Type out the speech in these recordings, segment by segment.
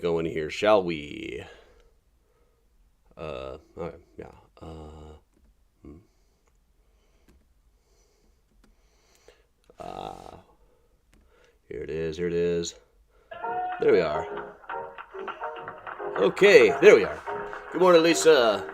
going here, shall we? Okay, yeah. Hmm. Here it is, here it is. There we are. Okay, there we are. Good morning, Lisa.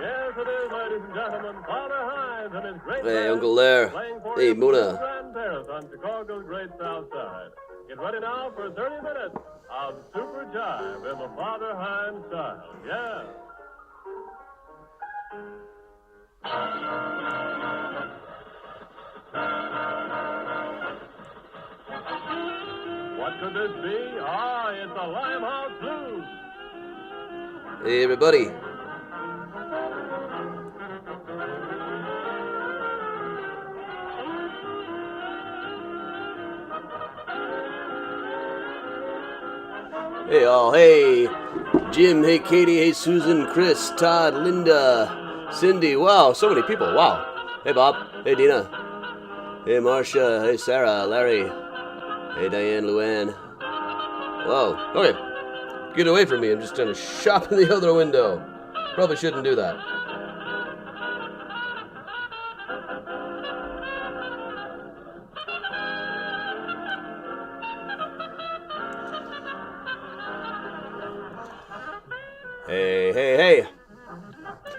Yes, it is, ladies and gentlemen. Father Hines and his great Hey, band Uncle Lair. playing for Hey, you Muna. Grand Terrace on Chicago's Great South Side. Get ready now for 30 minutes of super jive in the Father Hines style. Yeah. What could this be? Ah, it's a Limehouse Blues. Hey, everybody. Hey, all. Hey, Jim. Hey, Katie. Hey, Susan, Chris, Todd, Linda, Cindy. Wow, so many people. Wow. Hey, Bob. Hey, Dina. Hey, Marcia. Hey, Sarah, Larry. Hey, Diane, Luann. Whoa. Okay. Get away from me. I'm just trying to shop in the other window. Probably shouldn't do that. Hey, hey, hey.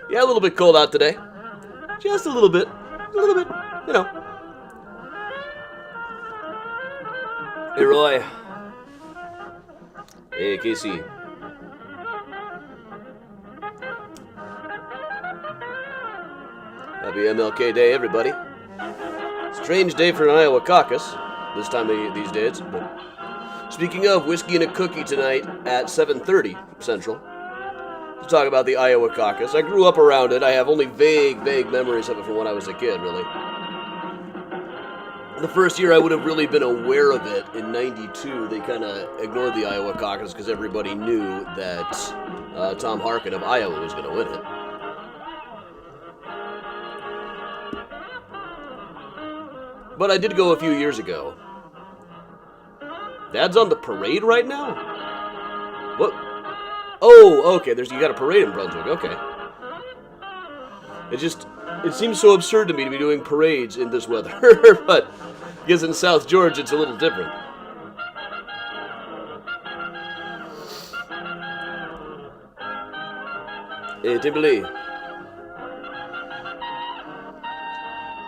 Yeah, a little bit cold out today. Just a little bit. A little bit, you know. Hey, Roy. Hey, Casey. Happy MLK Day, everybody. Strange day for an Iowa caucus this time of these days. But speaking of, whiskey and a cookie tonight at 7:30 Central to talk about the Iowa caucus. I grew up around it. I have only vague memories of it from when I was a kid, really. The first year I would have really been aware of it in 92, they kind of ignored the Iowa caucus because everybody knew that Tom Harkin of Iowa was going to win it. But I did go a few years ago. Dad's on the parade right now? What? Oh, okay, you got a parade in Brunswick, okay. It seems so absurd to me to be doing parades in this weather, but I guess in South Georgia it's a little different. Hey, Timberley.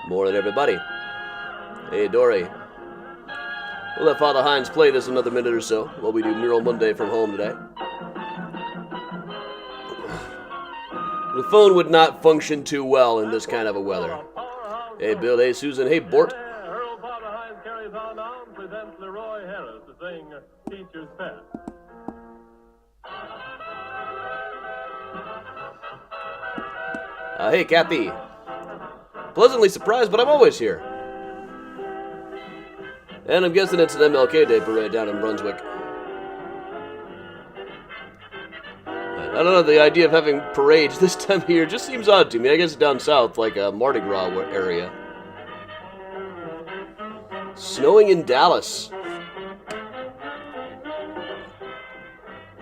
Morning, everybody. Hey, Dory. We'll let Father Hines play this another minute or so while we do Mural Monday from home today. The phone would not function too well in this kind of a weather. Hey, Bill. Hey, Susan. Hey, Bort. Earl Father Hines carries on now and presents Leroy Harris to sing Teacher's Pet. Hey, Kathy. Pleasantly surprised, but I'm always here. And I'm guessing it's an MLK Day parade down in Brunswick. I don't know, the idea of having parades this time of year just seems odd to me. I guess down south, like a Mardi Gras area. Snowing in Dallas.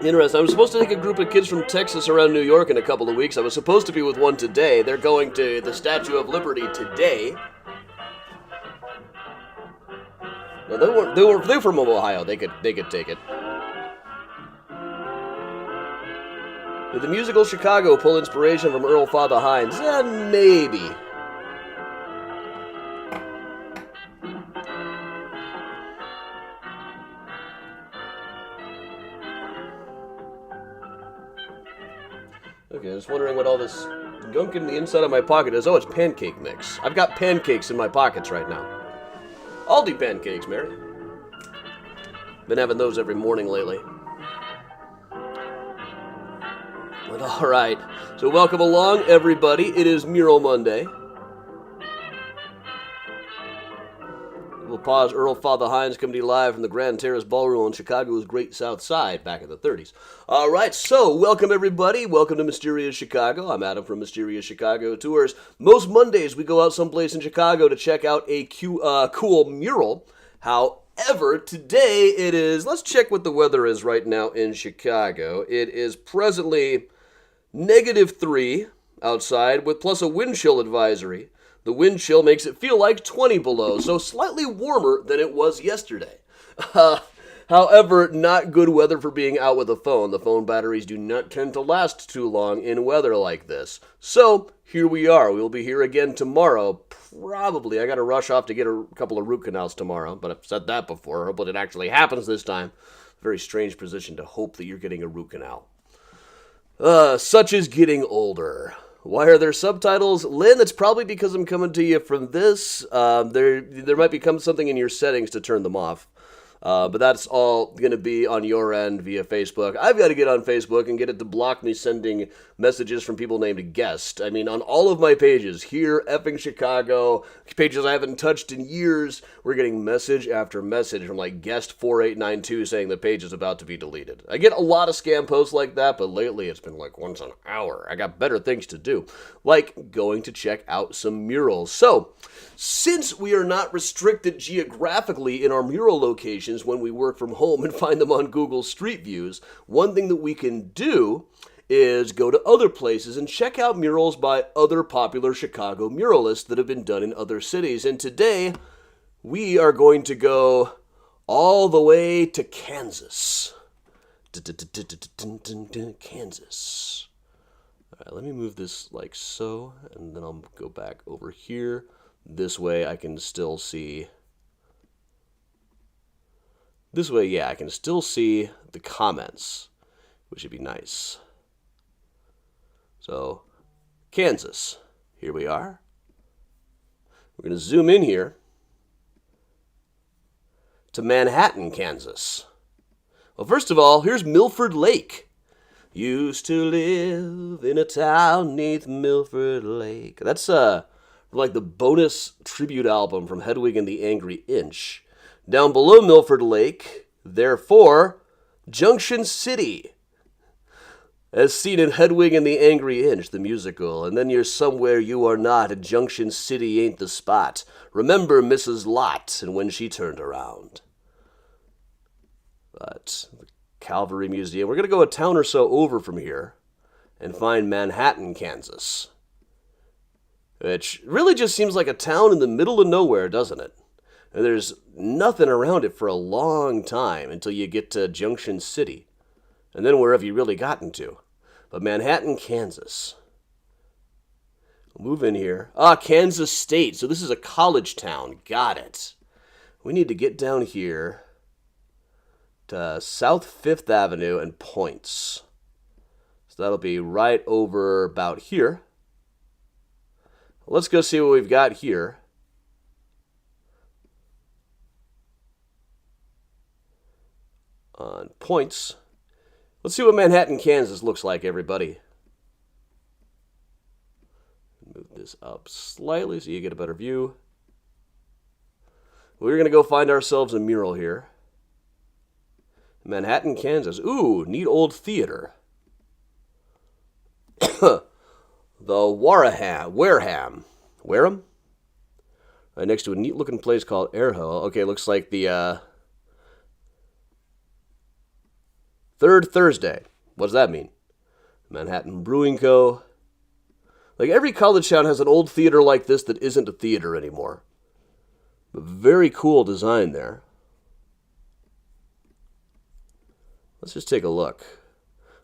Interesting. I was supposed to take a group of kids from Texas around New York in a couple of weeks. I was supposed to be with one today. They're going to the Statue of Liberty today. No, they were from Ohio. They could take it. Did the musical Chicago pull inspiration from Earl Father Hines? Maybe. Okay, I was wondering what all this gunk in the inside of my pocket is. Oh, it's pancake mix. I've got pancakes in my pockets right now. Aldi pancakes, Mary. Been having those every morning lately. But all right, so welcome along, everybody. It is Mural Monday. We'll pause. Earl Father Hines coming to you live from the Grand Terrace Ballroom on Chicago's Great South Side back in the 30s. All right, so welcome, everybody. Welcome to Mysterious Chicago. I'm Adam from Mysterious Chicago Tours. Most Mondays, we go out someplace in Chicago to check out a cool mural. However, ever. Today it is, let's check what the weather is right now in Chicago. It is presently -3 outside with plus a wind chill advisory. The wind chill makes it feel like 20 below, so slightly warmer than it was yesterday. However, not good weather for being out with a phone. The phone batteries do not tend to last too long in weather like this. So, here we are. We'll be here again tomorrow. Probably. I got to rush off to get a couple of root canals tomorrow, but I've said that before. I hope it actually happens this time. Very strange position to hope that you're getting a root canal. Such is getting older. Why are there subtitles? Lynn, that's probably because I'm coming to you from this. There might become something in your settings to turn them off. But that's all going to be on your end via Facebook. I've got to get on Facebook and get it to block me sending messages from people named guest. I mean, on all of my pages, here, effing Chicago, pages I haven't touched in years, we're getting message after message from like guest 4892 saying the page is about to be deleted. I get a lot of scam posts like that, but lately it's been like once an hour. I got better things to do, like going to check out some murals. So, since we are not restricted geographically in our mural locations when we work from home and find them on Google Street Views, one thing that we can do is go to other places and check out murals by other popular Chicago muralists that have been done in other cities. And today, we are going to go all the way to Kansas. Kansas. All right, let me move this like so, and then I'll go back over here. This way I can still see. This way, yeah, I can still see the comments, which would be nice. So, Kansas. Here we are. We're going to zoom in here to Manhattan, Kansas. Well, first of all, here's Milford Lake. Used to live in a town neath Milford Lake. That's like the bonus tribute album from Hedwig and the Angry Inch. Down below Milford Lake, therefore, Junction City, as seen in Hedwig and the Angry Inch, the musical. And then you're somewhere you are not, and Junction City ain't the spot. Remember Mrs. Lot and when she turned around. But the Calvary Museum, we're going to go a town or so over from here and find Manhattan, Kansas. Which really just seems like a town in the middle of nowhere, doesn't it? And there's nothing around it for a long time until you get to Junction City. And then where have you really gotten to? But Manhattan, Kansas. We'll move in here. Kansas State. So this is a college town. Got it. We need to get down here to South 5th Avenue and Points. So that'll be right over about here. Let's go see what we've got here. On Points. Let's see what Manhattan, Kansas looks like, everybody. Move this up slightly so you get a better view. We're going to go find ourselves a mural here. Manhattan, Kansas. Ooh, neat old theater. The Wareham. Wareham? Right next to a neat looking place called Airho. Okay, looks like the Third Thursday. What does that mean? Manhattan Brewing Co. Like every college town has an old theater like this that isn't a theater anymore. But very cool design there. Let's just take a look.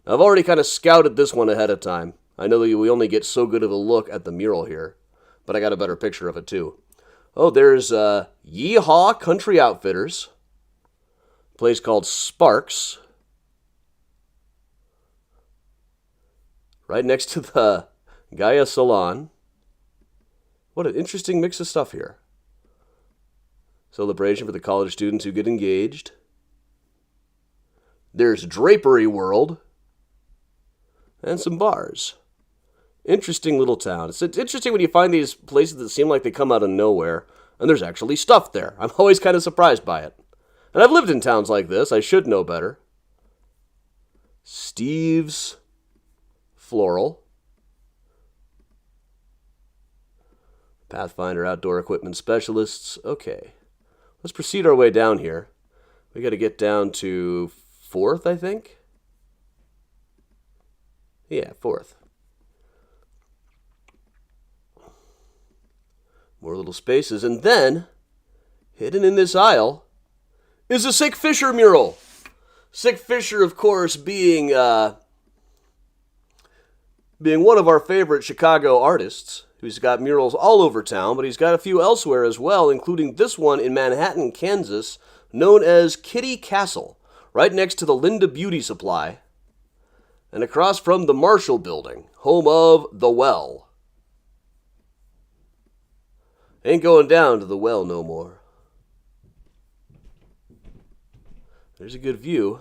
Now, I've already kind of scouted this one ahead of time. I know that we only get so good of a look at the mural here, but I got a better picture of it too. Oh, there's Yeehaw Country Outfitters. A place called Sparks. Right next to the Gaia Salon. What an interesting mix of stuff here. Celebration for the college students who get engaged. There's Drapery World. And some bars. Interesting little town. It's interesting when you find these places that seem like they come out of nowhere, and there's actually stuff there. I'm always kind of surprised by it. And I've lived in towns like this. I should know better. Steve's Floral. Pathfinder Outdoor Equipment Specialists. Okay. Let's proceed our way down here. We got to get down to 4th, I think. Yeah, 4th. More little spaces. And then, hidden in this aisle, is a Sick Fisher mural. Sick Fisher, of course, being one of our favorite Chicago artists, who's got murals all over town, but he's got a few elsewhere as well, including this one in Manhattan, Kansas, known as Kitty Castle, right next to the Linda Beauty Supply, and across from the Marshall Building, home of The Well. Ain't going down to the well no more. There's a good view.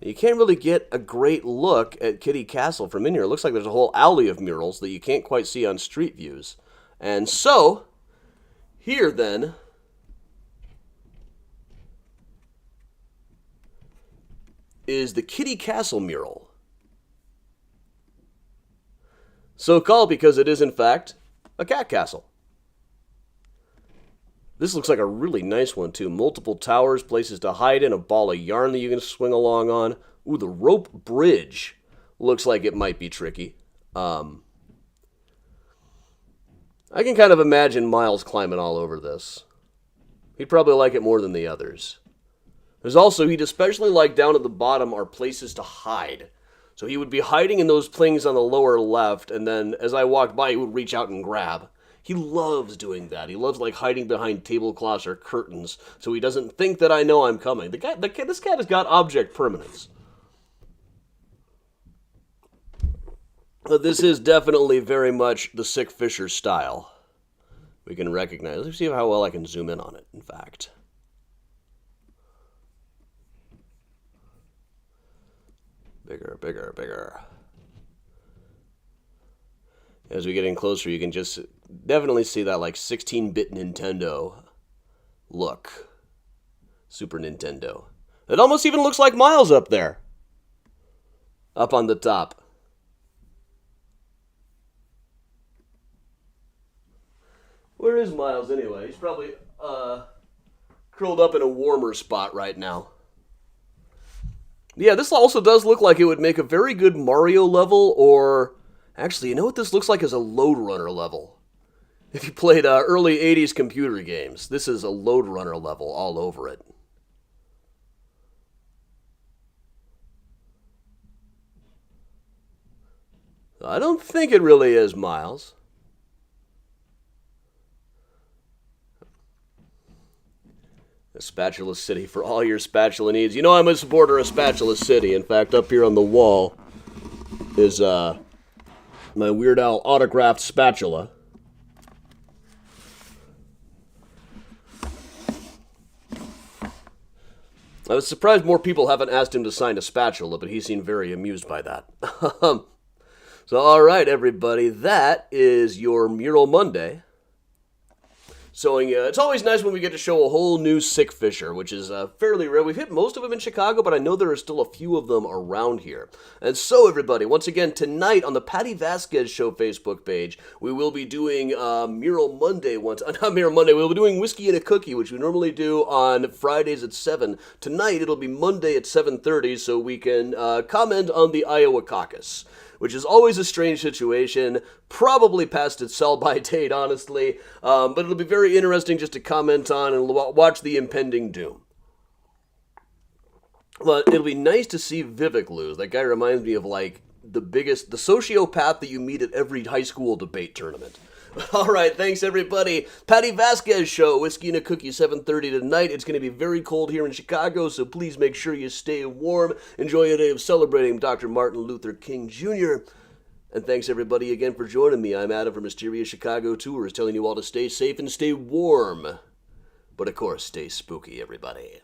You can't really get a great look at Kitty Castle from in here. It looks like there's a whole alley of murals that you can't quite see on street views. And so, here then, is the Kitty Castle mural. So called because it is, in fact, a cat castle. This looks like a really nice one, too. Multiple towers, places to hide in, a ball of yarn that you can swing along on. Ooh, the rope bridge looks like it might be tricky. I can kind of imagine Miles climbing all over this. He'd probably like it more than the others. There's also, he'd especially like down at the bottom are places to hide. So he would be hiding in those things on the lower left, and then as I walked by, he would reach out and grab. He loves doing that. He loves like hiding behind tablecloths or curtains, so he doesn't think that I know I'm coming. This cat has got object permanence. But this is definitely very much the Sick Fisher style. We can recognize. Let's see how well I can zoom in on it, in fact. Bigger, bigger, bigger. As we get in closer, you can just definitely see that like 16-bit Nintendo look. Super Nintendo. It almost even looks like Miles up there. Up on the top. Where is Miles anyway? He's probably curled up in a warmer spot right now. Yeah, this also does look like it would make a very good Mario level, or... Actually, you know what this looks like is a Lode Runner level. If you played early 80s computer games, this is a Lode Runner level all over it. I don't think it really is, Miles. A Spatula City for all your spatula needs. You know I'm a supporter of Spatula City. In fact, up here on the wall is my Weird Al autographed spatula. I was surprised more people haven't asked him to sign a spatula, but he seemed very amused by that. So, alright, everybody, that is your Mural Monday. So, it's always nice when we get to show a whole new Sick Fisher, which is fairly rare. We've hit most of them in Chicago, but I know there are still a few of them around here. And so, everybody, once again, tonight on the Patty Vasquez Show Facebook page, we will be doing Mural Monday. Not Mural Monday, we'll be doing Whiskey and a Cookie, which we normally do on Fridays at 7. Tonight, it'll be Monday at 7:30, so we can comment on the Iowa caucus, which is always a strange situation, probably past its sell-by date, honestly, but it'll be very interesting just to comment on and watch the impending doom. But it'll be nice to see Vivek lose. That guy reminds me of, like, the sociopath that you meet at every high school debate tournament. All right, thanks, everybody. Patty Vasquez Show, Whiskey and a Cookie, 7:30 tonight. It's going to be very cold here in Chicago, so please make sure you stay warm. Enjoy a day of celebrating Dr. Martin Luther King Jr., and thanks, everybody, again for joining me. I'm Adam from Mysterious Chicago Tours, telling you all to stay safe and stay warm. But, of course, stay spooky, everybody.